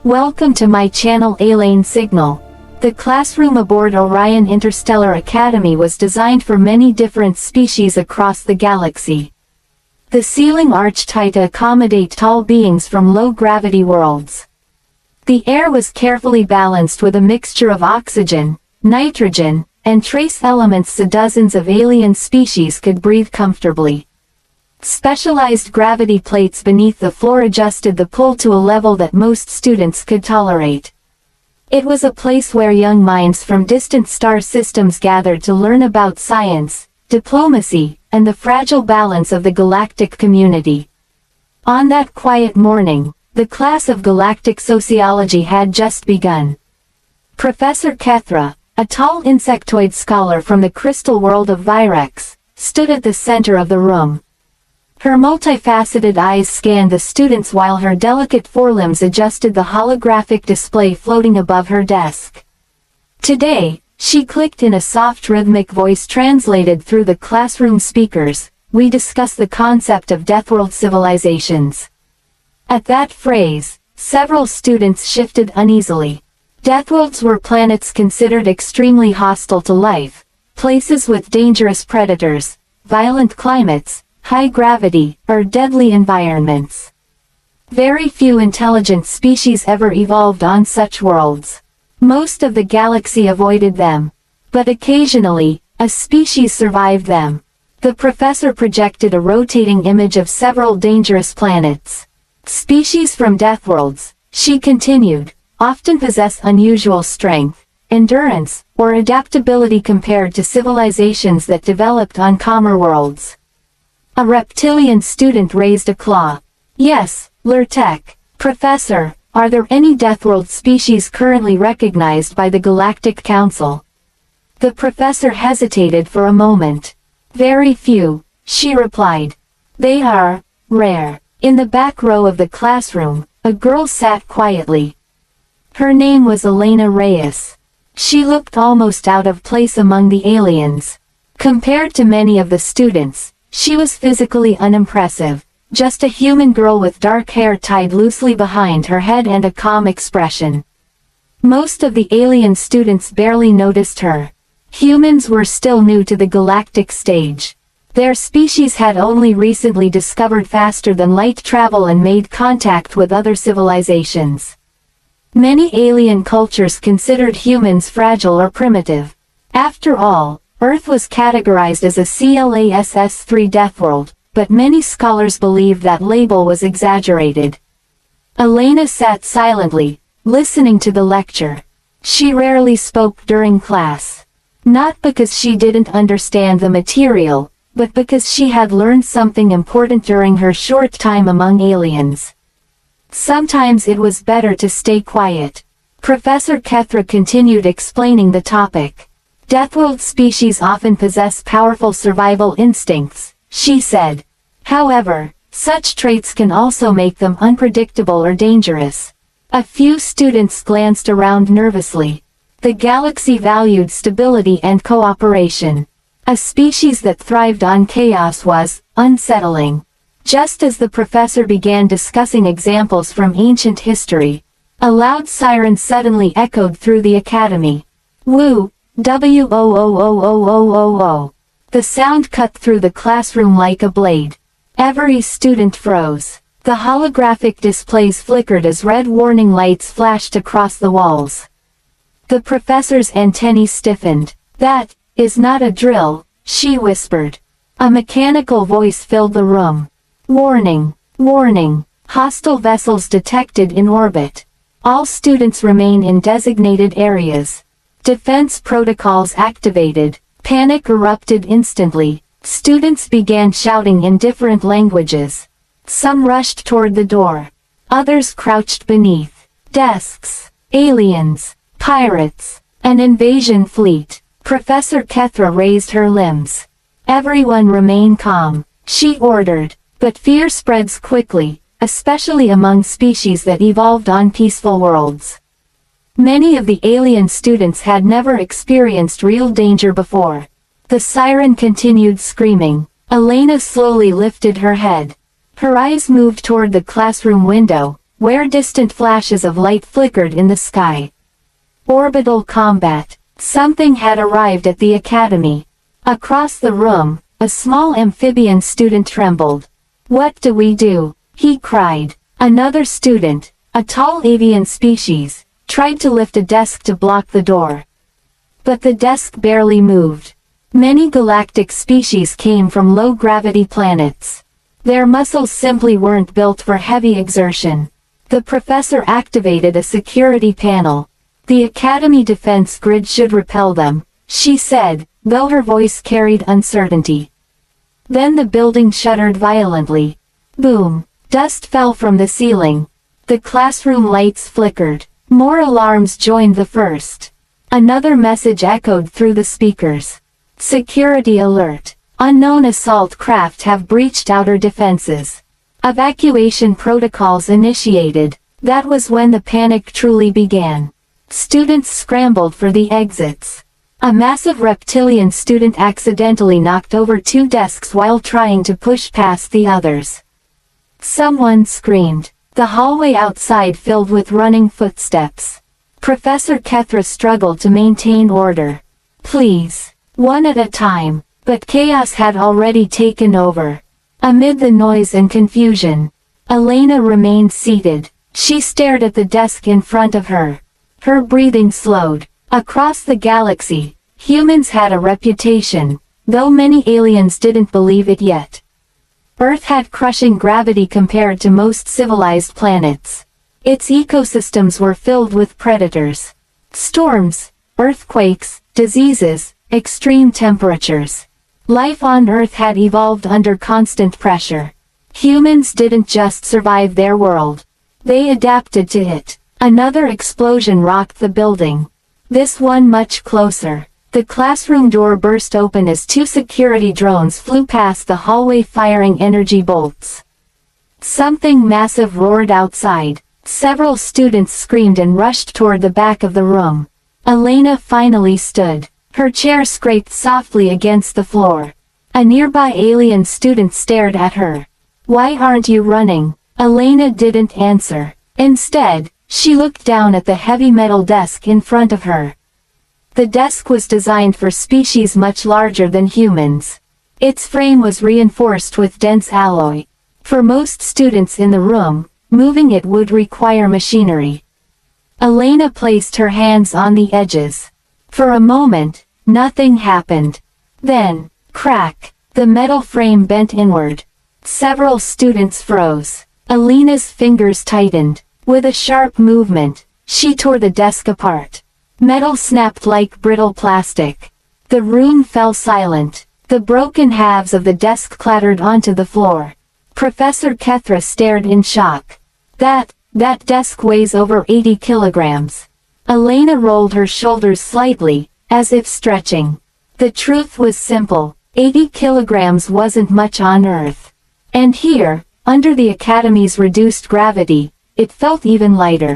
Welcome to my channel Alien Signal. The classroom aboard Orion Interstellar Academy was designed for many different species across the galaxy. The ceiling arched high to accommodate tall beings from low-gravity worlds. The air was carefully balanced with a mixture of oxygen, nitrogen, and trace elements so dozens of alien species could breathe comfortably. Specialized gravity plates beneath the floor adjusted the pull to a level that most students could tolerate. It was a place where young minds from distant star systems gathered to learn about science, diplomacy, and the fragile balance of the galactic community. On that quiet morning, the class of galactic sociology had just begun. Professor Kethra, a tall insectoid scholar from the crystal world of Virex, stood at the center of the room. Her multifaceted eyes scanned the students while her delicate forelimbs adjusted the holographic display floating above her desk. Today, she clicked in a soft rhythmic voice translated through the classroom speakers, we discuss the concept of Deathworld civilizations. At that phrase, several students shifted uneasily. Deathworlds were planets considered extremely hostile to life, places with dangerous predators, violent climates, high gravity, or deadly environments. Very few intelligent species ever evolved on such worlds. Most of the galaxy avoided them. But occasionally, a species survived them. The professor projected a rotating image of several dangerous planets. Species from Deathworlds, she continued, often possess unusual strength, endurance, or adaptability compared to civilizations that developed on calmer worlds. A reptilian student raised a claw. Yes, Lurtek. Professor, are there any Deathworld species currently recognized by the Galactic Council? The professor hesitated for a moment. Very few, she replied. They are rare. In the back row of the classroom, a girl sat quietly. Her name was Elena Reyes. She looked almost out of place among the aliens. Compared to many of the students, she was physically unimpressive, just a human girl with dark hair tied loosely behind her head and a calm expression. Most of the alien students barely noticed her. Humans were still new to the galactic stage. Their species had only recently discovered faster-than-light travel and made contact with other civilizations. Many alien cultures considered humans fragile or primitive. After all, Earth was categorized as a class 3 Deathworld, but many scholars believe that label was exaggerated. Elena sat silently, listening to the lecture. She rarely spoke during class. Not because she didn't understand the material, but because she had learned something important during her short time among aliens. Sometimes it was better to stay quiet. Professor Kethra continued explaining the topic. Deathworld species often possess powerful survival instincts, she said. However, such traits can also make them unpredictable or dangerous. A few students glanced around nervously. The galaxy valued stability and cooperation. A species that thrived on chaos was unsettling. Just as the professor began discussing examples from ancient history, a loud siren suddenly echoed through the academy. Woo! W-O-O-O-O-O-O-O. The sound cut through the classroom like a blade. Every student froze. The holographic displays flickered as red warning lights flashed across the walls. The professor's antennae stiffened. That is not a drill, she whispered. A mechanical voice filled the room. Warning! Warning! Hostile vessels detected in orbit. All students remain in designated areas. Defense protocols activated. Panic erupted instantly. Students began shouting in different languages. Some rushed toward the door. Others crouched beneath desks. Aliens. Pirates. An invasion fleet. Professor Kethra raised her limbs. Everyone remain calm, she ordered. But fear spreads quickly, especially among species that evolved on peaceful worlds. Many of the alien students had never experienced real danger before. The siren continued screaming. Elena slowly lifted her head. Her eyes moved toward the classroom window, where distant flashes of light flickered in the sky. Orbital combat. Something had arrived at the academy. Across the room, a small amphibian student trembled. "What do we do?" he cried. Another student, a tall avian species, tried to lift a desk to block the door. But the desk barely moved. Many galactic species came from low-gravity planets. Their muscles simply weren't built for heavy exertion. The professor activated a security panel. "The Academy defense grid should repel them," she said, though her voice carried uncertainty. Then the building shuddered violently. Boom! Dust fell from the ceiling. The classroom lights flickered. More alarms joined the first. Another message echoed through the speakers. "Security alert. Unknown assault craft have breached outer defenses. Evacuation protocols initiated." That was when the panic truly began. Students scrambled for the exits. A massive reptilian student accidentally knocked over 2 desks while trying to push past the others. Someone screamed. The hallway outside filled with running footsteps. Professor Kethra struggled to maintain order. "Please, one at a time," but chaos had already taken over. Amid the noise and confusion, Elena remained seated. She stared at the desk in front of her. Her breathing slowed. Across the galaxy, humans had a reputation, though many aliens didn't believe it yet. Earth had crushing gravity compared to most civilized planets. Its ecosystems were filled with predators. Storms, earthquakes, diseases, extreme temperatures. Life on Earth had evolved under constant pressure. Humans didn't just survive their world. They adapted to it. Another explosion rocked the building. This one much closer. The classroom door burst open as 2 security drones flew past the hallway firing energy bolts. Something massive roared outside. Several students screamed and rushed toward the back of the room. Elena finally stood. Her chair scraped softly against the floor. A nearby alien student stared at her. "Why aren't you running?" Elena didn't answer. Instead, she looked down at the heavy metal desk in front of her. The desk was designed for species much larger than humans. Its frame was reinforced with dense alloy. For most students in the room, moving it would require machinery. Elena placed her hands on the edges. For a moment, nothing happened. Then, crack, the metal frame bent inward. Several students froze. Elena's fingers tightened. With a sharp movement, she tore the desk apart. Metal snapped like brittle plastic. The room fell silent. The broken halves of the desk clattered onto the floor. Professor Kethra stared in shock. That desk weighs over 80 kilograms. Elena rolled her shoulders slightly, as if stretching. The truth was simple. 80 kilograms wasn't much on Earth. And here, under the Academy's reduced gravity, it felt even lighter.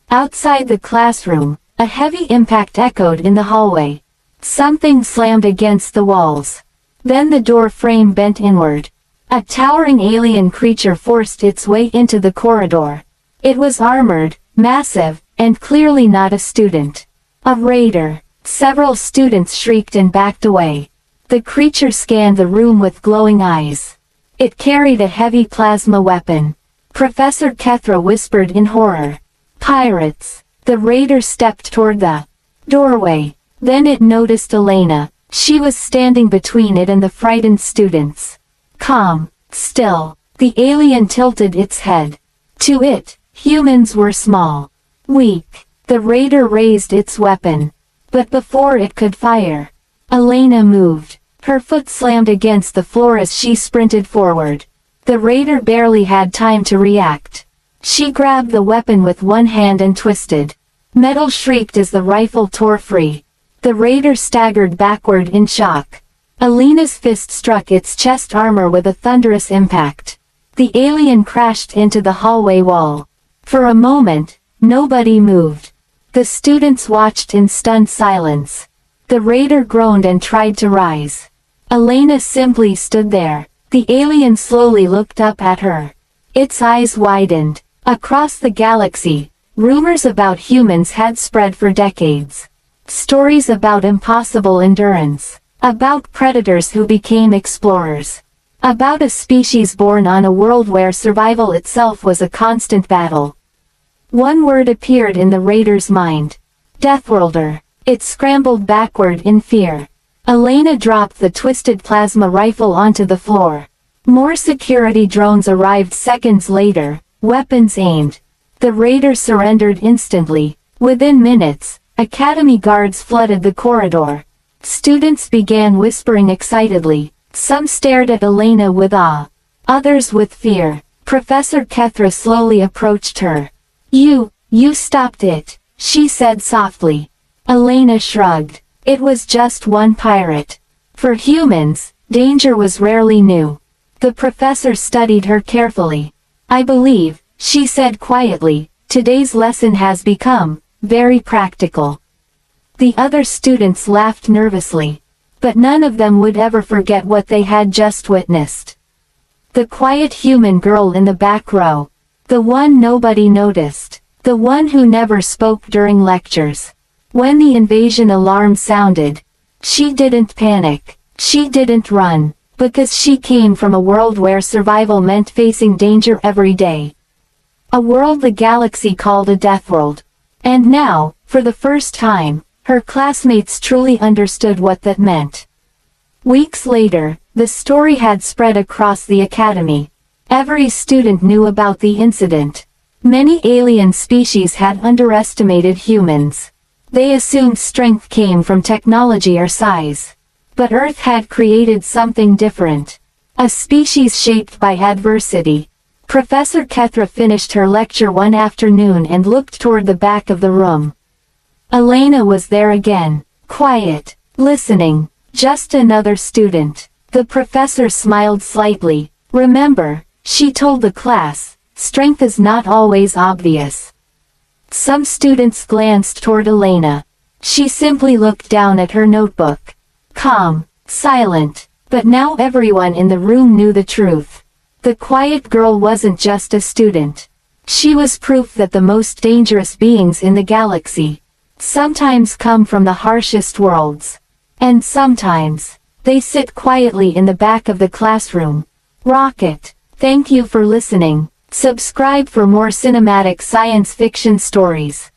Outside the classroom, a heavy impact echoed in the hallway. Something slammed against the walls. Then the door frame bent inward. A towering alien creature forced its way into the corridor. It was armored, massive, and clearly not a student. A raider. Several students shrieked and backed away. The creature scanned the room with glowing eyes. It carried a heavy plasma weapon. Professor Kethra whispered in horror. "Pirates!" The raider stepped toward the doorway. Then it noticed Elena. She was standing between it and the frightened students. Calm, still. The alien tilted its head. To it, humans were small. Weak. The raider raised its weapon. But before it could fire, Elena moved. Her foot slammed against the floor as she sprinted forward. The raider barely had time to react. She grabbed the weapon with one hand and twisted. Metal shrieked as the rifle tore free. The raider staggered backward in shock. Elena's fist struck its chest armor with a thunderous impact. The alien crashed into the hallway wall. For a moment, nobody moved. The students watched in stunned silence. The raider groaned and tried to rise. Elena simply stood there. The alien slowly looked up at her. Its eyes widened. Across the galaxy, rumors about humans had spread for decades. Stories about impossible endurance, about predators who became explorers, about a species born on a world where survival itself was a constant battle. One word appeared in the raider's mind. Deathworlder. It scrambled backward in fear. Elena dropped the twisted plasma rifle onto the floor. More security drones arrived seconds later, weapons aimed. The raider surrendered instantly. Within minutes, Academy guards flooded the corridor. Students began whispering excitedly. Some stared at Elena with awe. Others with fear. Professor Kethra slowly approached her. You stopped it, she said softly. Elena shrugged. It was just one pirate. For humans, danger was rarely new. The professor studied her carefully. I believe, she said quietly, today's lesson has become very practical. The other students laughed nervously. But none of them would ever forget what they had just witnessed. The quiet human girl in the back row. The one nobody noticed. The one who never spoke during lectures. When the invasion alarm sounded, she didn't panic. She didn't run. Because she came from a world where survival meant facing danger every day. A world the galaxy called a Deathworld. And now, for the first time, her classmates truly understood what that meant. Weeks later, the story had spread across the academy. Every student knew about the incident. Many alien species had underestimated humans. They assumed strength came from technology or size. But Earth had created something different. A species shaped by adversity. Professor Kethra finished her lecture one afternoon and looked toward the back of the room. Elena was there again, quiet, listening, just another student. The professor smiled slightly. Remember, she told the class, strength is not always obvious. Some students glanced toward Elena. She simply looked down at her notebook. Calm, silent, but now everyone in the room knew the truth. The quiet girl wasn't just a student. She was proof that the most dangerous beings in the galaxy sometimes come from the harshest worlds. And sometimes, they sit quietly in the back of the classroom. Rocket. Thank you for listening. Subscribe for more cinematic science fiction stories.